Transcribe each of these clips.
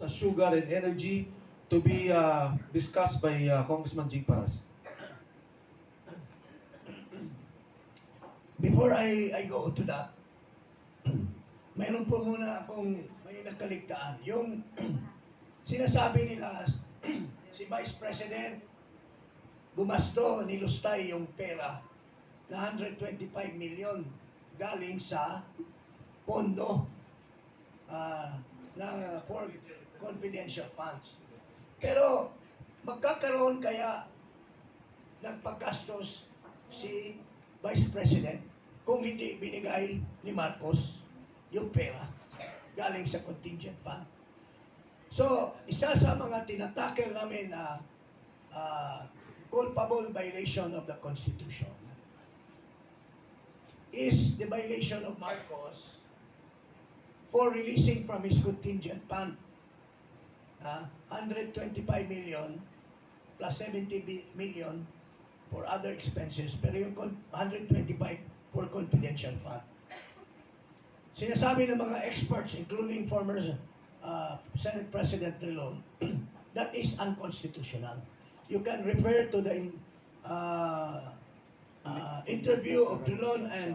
sugar and energy to be discussed by Congressman Jing Paras. Before I go to that, mayroon po muna akong may nakaligtaan. Yung sinasabi nila, si Vice President gumasto, nilustay yung pera na 125 million galing sa pondo for confidential funds. Pero magkakaroon kaya ng paggastos si Vice President kung hindi binigay ni Marcos yung pera galing sa contingent fund? So, isa sa mga tinatakel namin na culpable violation of the Constitution is the violation of Marcos for releasing from his contingent fund 125 million plus 70 million for other expenses, pero yung 125 for confidential fund. Sinasabi ng mga experts, including former Senate President Trilon, that is unconstitutional. You can refer to the interview of Trilon and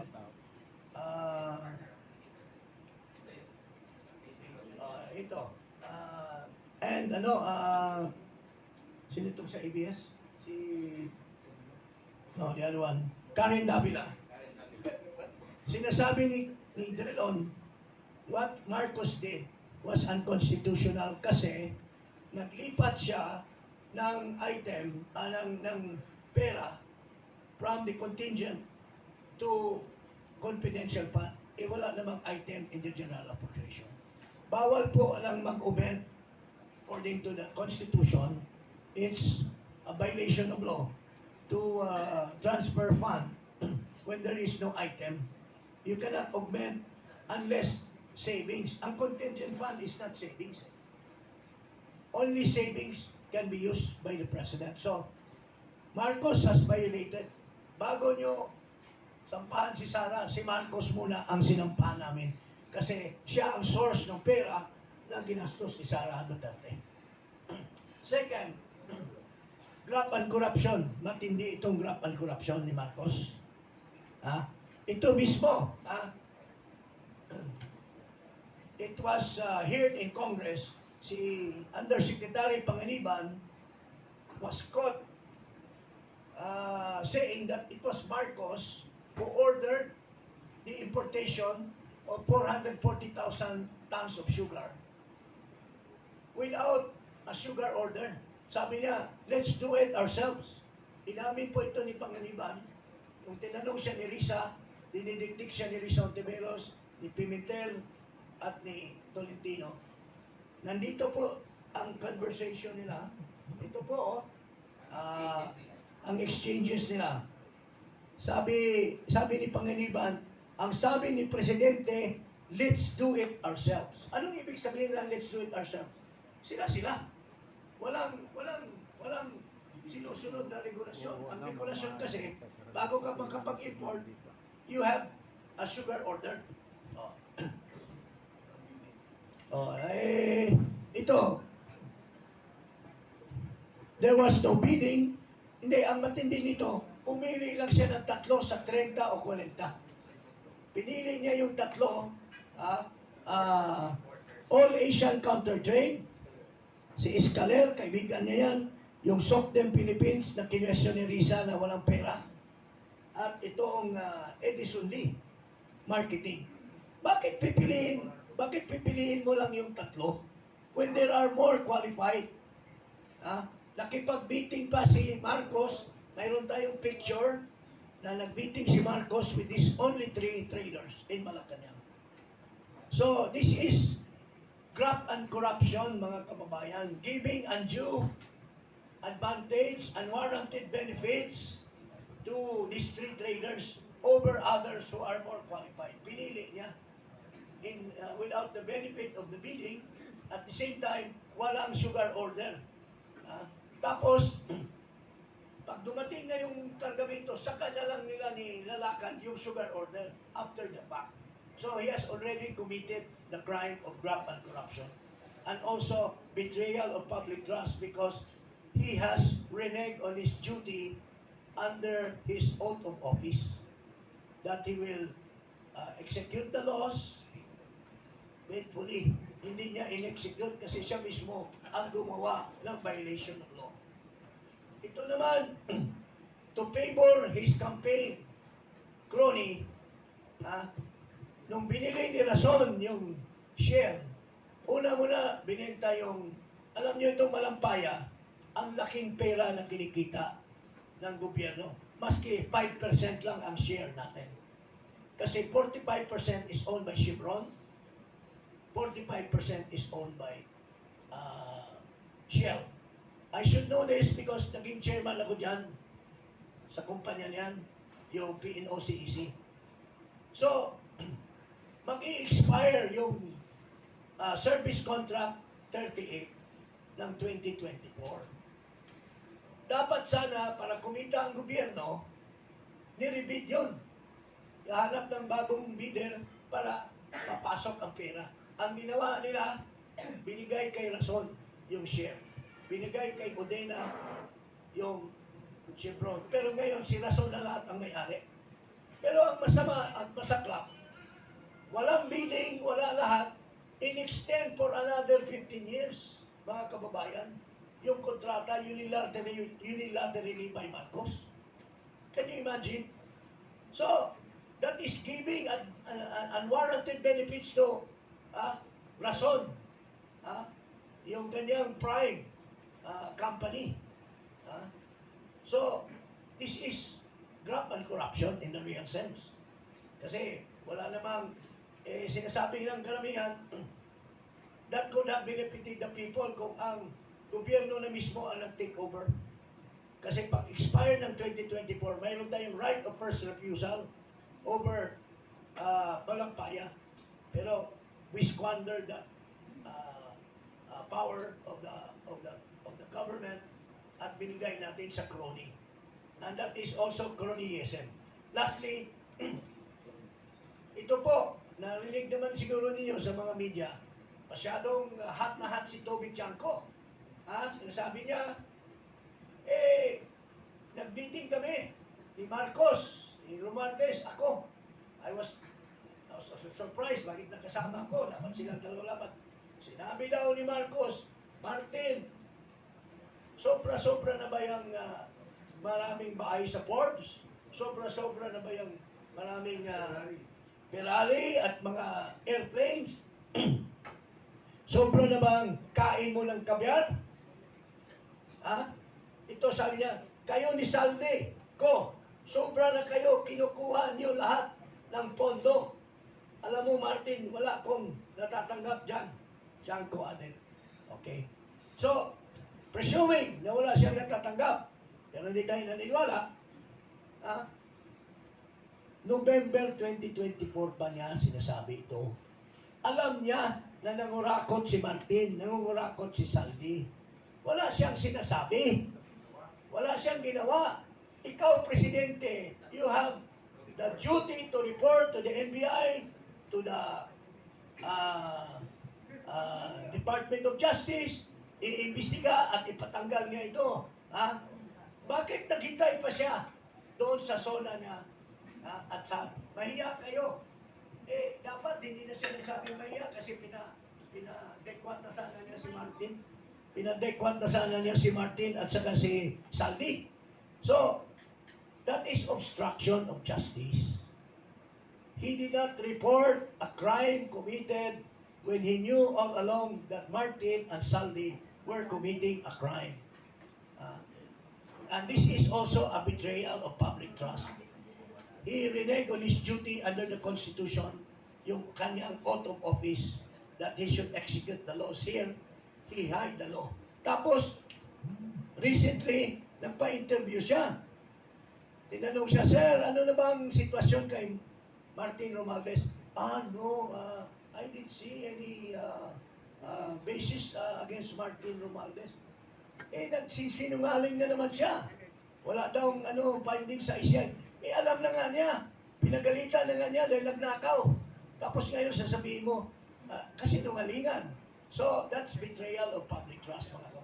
sino itong sa ABS? The other one, Karen Davila. Sinasabi ni Trilon, what Marcos did was unconstitutional kasi naglipat siya ng item, ng pera from the contingent to confidential fund. Wala namang item in the general appropriation. Bawal po lang mag-ubent according to the Constitution. It's a violation of law to transfer fund when there is no item. You cannot augment unless savings. Ang contingent fund is not savings. Only savings can be used by the President. So, Marcos has violated. Bago nyo sampahan si Sara, si Marcos muna ang sinampahan namin. Kasi siya ang source ng pera na ginastos ni Sara Duterte. Second, graft and corruption. Matindi itong graft and corruption ni Marcos. Ito mismo. It was heard in Congress, si Undersecretary Panganiban was caught saying that it was Marcos who ordered the importation of 440,000 tons of sugar without a sugar order. Sabi niya, let's do it ourselves. Inamin po ito ni Panganiban. Nung tinanong siya ni Risa, dinidikdik siya ni Risa Ontiveros, ni Pimentel, at ni Tolentino. Nandito po ang conversation nila. Ito po, ang exchanges nila. Sabi ni Panganiban, ang sabi ni Presidente, let's do it ourselves. Anong ibig sabihin na let's do it ourselves? Sila. Walang sinusunod na regulasyon. Ang regulasyon kasi, bago ka makapag-import, you have a sugar order. Ito. There was no bidding. Hindi, ang matindi nito, umili lang siya ng 3 sa 30 o 40. Pinili niya yung 3, All Asian Counter Trade, si Escaler, kaibigan niya yan, yung Sokdem Philippines na kinwestiyon ni Risa na walang pera, at itong Edison Lee, marketing. Bakit pipiliin mo lang yung 3 when there are more qualified? Nakipag-meeting pa si Marcos, mayroon tayong picture na nag-meeting si Marcos with these only 3 traders in Malacanang. So, this is graft and corruption, mga kababayan, giving undue advantage, unwarranted benefits to these 3 traders over others who are more qualified. Pinili niya without the benefit of the bidding, at the same time, walang sugar order. Tapos, pag dumating na yung kargamento, saka na lang nila nilalakan yung sugar order after the fact. So he has already committed the crime of graft and corruption. and also betrayal of public trust because he has reneged on his duty under his oath of office that he will execute the laws faithfully. Hindi niya in-execute kasi siya mismo ang gumawa ng violation of law. Ito naman, to favor his campaign crony, nung binili ni Rason yung share, una-muna binenta yung, alam niyo itong Malampaya, ang laking pera na kinikita ng gobyerno. Maski 5% lang ang share natin. Kasi 45% is owned by Chevron, 45% is owned by Shell. I should know this because naging chairman ako dyan sa kumpanya niyan, yung PNOCEC. So, mag-i-expire yung service contract 38 ng 2024. Dapat sana, para kumita ang gobyerno, ni-rebid yun. Ihanap ng bagong bidder para papasok ang pera. Ang ginawa nila, binigay kay Rason yung share. Binigay kay Odena yung Chevron. Pero ngayon, si Rason na lahat ang may-ari. Pero ang masama at masaklap, walang bidding, wala lahat, in-extend for another 15 years, mga kababayan, yung kontrata unilaterally by Marcos. Can you imagine? So, that is giving unwarranted benefits to Rason, yung kanyang prime company. So, this is graft and corruption in the real sense. Kasi wala namang sinasabi ng karamihan that could have benefited the people kung ang gobyerno na mismo ang nag-take over. Kasi pag expire ng 2024, mayroon tayong right of first refusal over Malampaya. Pero we squandered the power of the government at binigay natin sa crony. And that is also cronyism. Lastly, ito po, narinig naman siguro ninyo sa mga media, masyadong hot na hot si Toby Chanco. Sinasabi niya, nag-meeting kami ni Marcos, ni Romualdez, ako. I was surprised, bakit nakasama ko, dapat silang dalawa. Sinabi daw ni Marcos, Martin, sobra-sobra na ba yung maraming bahay sa Forbes? Sobra-sobra na ba yung maraming Ferrari at mga airplanes? Sobra na ba ang kain mo ng kabyar? Ito sabi niya, kayo ni Salde ko, sobra na kayo, kinukuha niyo lahat ng pondo. Alam mo Martin, wala akong natatanggap dyan. Diyan ko atin. Okay? So, presuming na wala siyang natatanggap, pero hindi tayo naniniwala, November 2024 pa niya sinasabi ito. Alam niya na nangurakot si Martin, nangurakot si Saldi. Wala siyang sinasabi. Wala siyang ginawa. Ikaw, Presidente, you have the duty to report to the NBI, to the Department of Justice, iimbestiga at ipatanggal niya ito. Bakit naghintay pa siya doon sa zona niya? At sa mahiya kayo. Dapat hindi na siya nagsabi mahiya kasi pinadekwat na sana niya si Martin. Pinadekwat na sana niya si Martin at saka si Saldi. So, that is obstruction of justice. He did not report a crime committed when he knew all along that Martin and Saldi were committing a crime. And this is also a betrayal of public trust. He reneged on his duty under the Constitution, yung kanyang oath of office, that he should execute the laws here. He hide the law. Tapos, recently, nagpa-interview siya. Tinanong siya, Sir, ano na bang sitwasyon kay Martin Romualdez? No, I didn't see any basis against Martin Romualdez. Nagsisinungaling na naman siya. Wala daw findings sa ICI. Alam na nga niya. Pinagalitan na nga niya dahil nagnakaw. Tapos ngayon sasabihin mo, kasi nungalingan. So, that's betrayal of public trust, mga